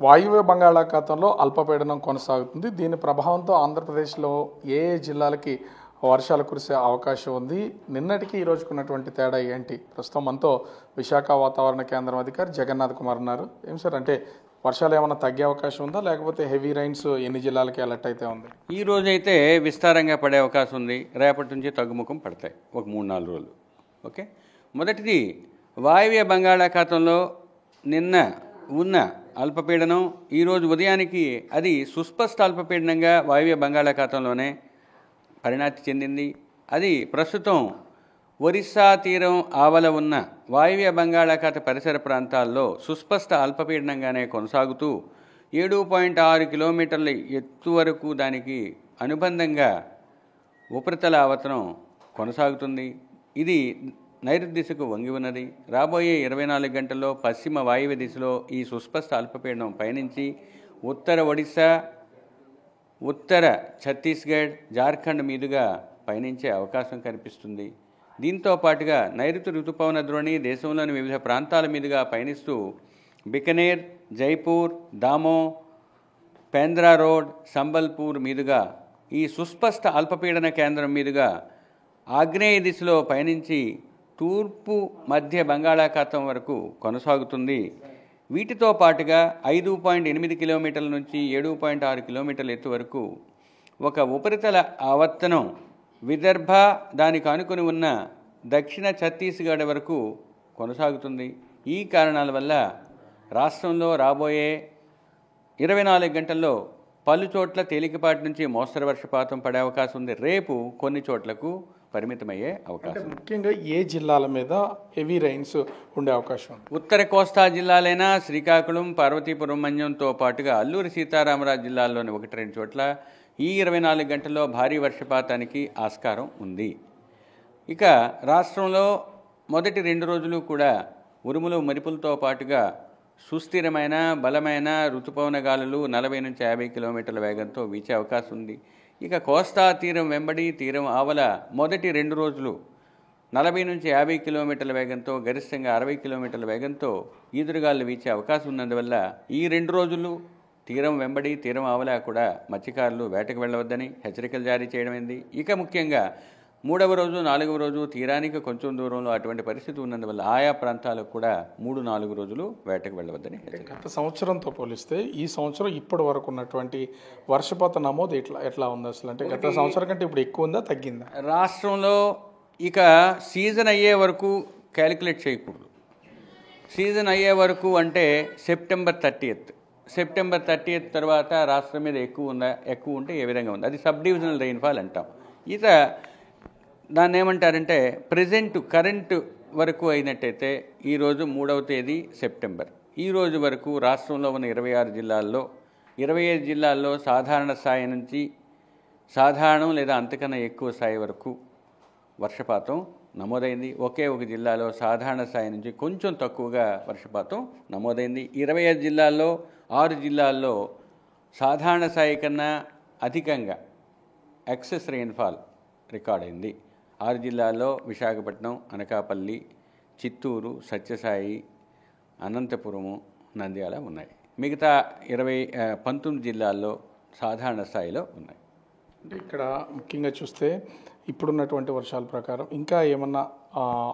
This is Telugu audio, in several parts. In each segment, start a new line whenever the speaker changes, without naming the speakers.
వాయువ్య బంగాళాఖాతంలో అల్పపీడనం కొనసాగుతుంది. దీని ప్రభావంతో ఆంధ్రప్రదేశ్లో ఏ జిల్లాలకి వర్షాలు కురిసే అవకాశం ఉంది? నిన్నటికి ఈ రోజుకున్నటువంటి తేడా ఏంటి? ప్రస్తుతం మనతో విశాఖ వాతావరణ కేంద్రం అధికారి జగన్నాథ్ కుమార్ ఉన్నారు. ఏం సార్, అంటే వర్షాలు ఏమైనా తగ్గే అవకాశం ఉందా, లేకపోతే హెవీ రైన్స్ ఎన్ని జిల్లాలకి అలర్ట్ అయితే ఉంది?
ఈ రోజైతే విస్తారంగా పడే అవకాశం ఉంది. రేపటి నుంచి తగ్గుముఖం పడతాయి ఒక 3-4 రోజులు. ఓకే, మొదటిది వాయువ్య బంగాళాఖాతంలో నిన్న ఉన్న అల్పపీడనం ఈరోజు ఉదయానికి అది సుస్పష్ట అల్పపీడనంగా వాయువ్య బంగాళాఖాతంలోనే పరిణతి చెందింది. అది ప్రస్తుతం ఒరిస్సా తీరం ఆవల ఉన్న వాయువ్య బంగాళాఖాత పరిసర ప్రాంతాల్లో సుస్పష్ట అల్పపీడనంగానే కొనసాగుతూ 7.6 కిలోమీటర్ల ఎత్తు వరకు దానికి అనుబంధంగా ఉపరితల ఆవర్తనం కొనసాగుతుంది. ఇది నైరుతి దిశకు వంగి ఉన్నది. రాబోయే 24 గంటల్లో పశ్చిమ వాయువ్య దిశలో ఈ సుస్పష్ట అల్పపీడనం పయనించి ఉత్తర ఒడిశా, ఉత్తర ఛత్తీస్గఢ్, జార్ఖండ్ మీదుగా పయనించే అవకాశం కనిపిస్తుంది. దీంతో పాటుగా నైరుతి ఋతుపవన ద్రోణి దేశంలోని వివిధ ప్రాంతాల మీదుగా పయనిస్తూ బికనేర్, జైపూర్, దామో, పేంద్రా రోడ్, సంబల్పూర్ మీదుగా ఈ సుస్పష్ట అల్పపీడన కేంద్రం మీదుగా ఆగ్నేయ దిశలో పయనించి తూర్పు మధ్య బంగాళాఖాతం వరకు కొనసాగుతుంది. వీటితో పాటుగా 5.8 కిలోమీటర్ల నుంచి 7.6 కిలోమీటర్ల ఎత్తు వరకు ఒక ఉపరితల ఆవర్తనం విదర్భ, దానికి ఆనుకుని ఉన్న దక్షిణ ఛత్తీస్గఢ్ వరకు కొనసాగుతుంది. ఈ కారణాల వల్ల రాష్ట్రంలో రాబోయే 24 గంటల్లో పలు చోట్ల తేలికపాటి నుంచి మోస్తరు వర్షపాతం పడే అవకాశం ఉంది. రేపు కొన్ని చోట్లకు పరిమితమయ్యే అవకాశం.
ముఖ్యంగా ఏ జిల్లాల మీద హెవీ రైన్స్ ఉండే అవకాశం ఉంది?
ఉత్తర కోస్తా జిల్లాలైన శ్రీకాకుళం, పార్వతీపురం మన్యంతో పాటుగా అల్లూరి సీతారామరాజు జిల్లాల్లోని 1-2 చోట్ల ఈ 24 గంటల్లో భారీ వర్షపాతానికి ఆస్కారం ఉంది. ఇక రాష్ట్రంలో మొదటి 2 రోజులు కూడా ఉరుములు మెరుపులతో పాటుగా సుస్థిరమైన బలమైన ఋతుపవన గాలులు 40 నుంచి 50 కిలోమీటర్ల వేగంతో వీచే అవకాశం ఉంది. ఇక కోస్తా తీరం వెంబడి తీరం ఆవల మొదటి 2 రోజులు 40 నుంచి 50 కిలోమీటర్ల వేగంతో గరిష్టంగా 60 కిలోమీటర్ల వేగంతో ఈదురుగాలు వీచే అవకాశం ఉన్నందువల్ల ఈ 2 రోజులు తీరం వెంబడి తీరం ఆవల కూడా మత్స్యకారులు వేటకు వెళ్ళవద్దని హెచ్చరికలు జారీ చేయడమైంది. ఇక ముఖ్యంగా 3వ రోజు 4వ రోజు తీరానికి కొంచెం దూరంలో అటువంటి పరిస్థితి ఉన్నందువల్ల ఆయా ప్రాంతాలకు కూడా 3-4 రోజులు వేటకు వెళ్ళవద్దని.
గత సంవత్సరంతో పోలిస్తే ఈ సంవత్సరం ఇప్పటి వరకు ఉన్నటువంటి వర్షపాత నమోదు ఎట్లా ఉంది అసలు? అంటే గత సంవత్సరం కంటే ఇప్పుడు ఎక్కువ ఉందా, తగ్గిందా?
రాష్ట్రంలో ఇక సీజన్ అయ్యే వరకు క్యాలిక్యులేట్ చేయకూడదు. సీజన్ అయ్యే వరకు అంటే సెప్టెంబర్ 30th తర్వాత రాష్ట్రం మీద ఎక్కువ ఉంటే ఏ విధంగా ఉంది? అది సబ్ డివిజనల్ రెయిన్ఫాల్ అంటాం. దాన్ని ఏమంటారంటే కరెంటు వరకు అయినట్టయితే ఈరోజు 3వ తేదీ సెప్టెంబర్, ఈ రోజు వరకు రాష్ట్రంలో ఉన్న 26 జిల్లాల్లో 25 జిల్లాల్లో సాధారణ స్థాయి నుంచి సాధారణం లేదా అంతకన్నా ఎక్కువ స్థాయి వరకు వర్షపాతం నమోదైంది. ఒకే ఒక జిల్లాలో సాధారణ స్థాయి నుంచి కొంచెం తక్కువగా వర్షపాతం నమోదైంది. 25 జిల్లాల్లో 6 జిల్లాల్లో సాధారణ స్థాయి కన్నా అధికంగా ఎక్సెస్ రెయిన్ఫాల్ రికార్డైంది. 6 జిల్లాల్లో విశాఖపట్నం, అనకాపల్లి, చిత్తూరు, సత్యసాయి, అనంతపురము, నంద్యాల ఉన్నాయి. మిగతా 19 జిల్లాల్లో సాధారణ స్థాయిలో ఉన్నాయి.
అంటే ఇక్కడ ముఖ్యంగా చూస్తే ఇప్పుడున్నటువంటి వర్షాల ప్రకారం ఇంకా ఏమన్నా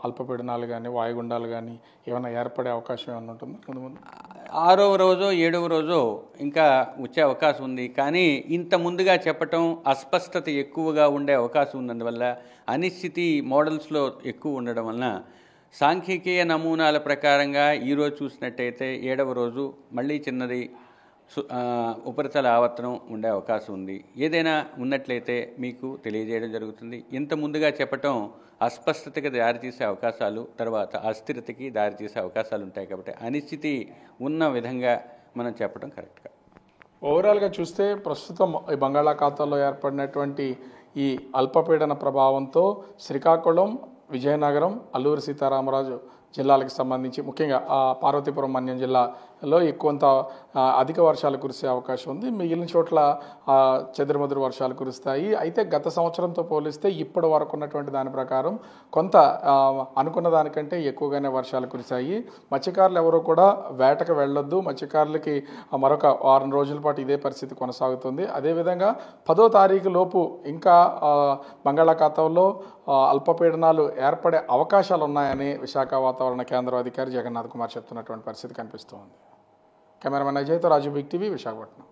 అల్పపీడనాలు కానీ వాయుగుండాలు కానీ ఏమైనా ఏర్పడే అవకాశం ఏమైనా ఉంటుందా ముందు?
6వ రోజు 7వ రోజు ఇంకా వచ్చే అవకాశం ఉంది. కానీ ఇంత ముందుగా చెప్పటం అస్పష్టత ఎక్కువగా ఉండే అవకాశం ఉన్నందువల్ల అనిశ్చితి మోడల్స్లో ఎక్కువ ఉండడం వలన సాంఖ్యికీయ నమూనాల ప్రకారంగా ఈరోజు చూసినట్టయితే 7వ రోజు మళ్ళీ చిన్నది ఉపరితల ఆవర్తనం ఉండే అవకాశం ఉంది. ఏదైనా ఉన్నట్లయితే మీకు తెలియజేయడం జరుగుతుంది. ఇంత ముందుగా చెప్పటం అస్పష్టతకి దారితీసే అవకాశాలు, తర్వాత అస్థిరతకి దారితీసే అవకాశాలు ఉంటాయి. కాబట్టి అనిశ్చితి ఉన్న విధంగా మనం చెప్పడం కరెక్ట్గా.
ఓవరాల్గా చూస్తే ప్రస్తుతం ఈ బంగాళాఖాతంలో ఏర్పడినటువంటి ఈ అల్పపీడన ప్రభావంతో శ్రీకాకుళం, విజయనగరం, అల్లూరి సీతారామరాజు జిల్లాలకు సంబంధించి ముఖ్యంగా పార్వతీపురం మన్యం జిల్లాలో ఎక్కువంత అధిక వర్షాలు కురిసే అవకాశం ఉంది. మిగిలిన చోట్ల చెదురుమదురు వర్షాలు కురుస్తాయి. అయితే గత సంవత్సరంతో పోలిస్తే ఇప్పటి వరకు ఉన్నటువంటి దాని ప్రకారం కొంత అనుకున్న దానికంటే ఎక్కువగానే వర్షాలు కురిశాయి. మత్స్యకారులు ఎవరు కూడా వేటకు వెళ్ళొద్దు. మత్స్యకారులకి మరొక వారం రోజుల పాటు ఇదే పరిస్థితి కొనసాగుతుంది. అదేవిధంగా 10వ తారీఖు లోపు ఇంకా బంగాళాఖాతంలో అల్పపీడనాలు ఏర్పడే అవకాశాలు ఉన్నాయని విశాఖ వాతావరణ కేంద్రం అధికారి జగన్నాథ్ కుమార్ చెప్తున్నటువంటి పరిస్థితి కనిపిస్తోంది. కెమెరామెన్ అజయ్తో రాజు, బిగ్ టీవీ, విశాఖపట్నం.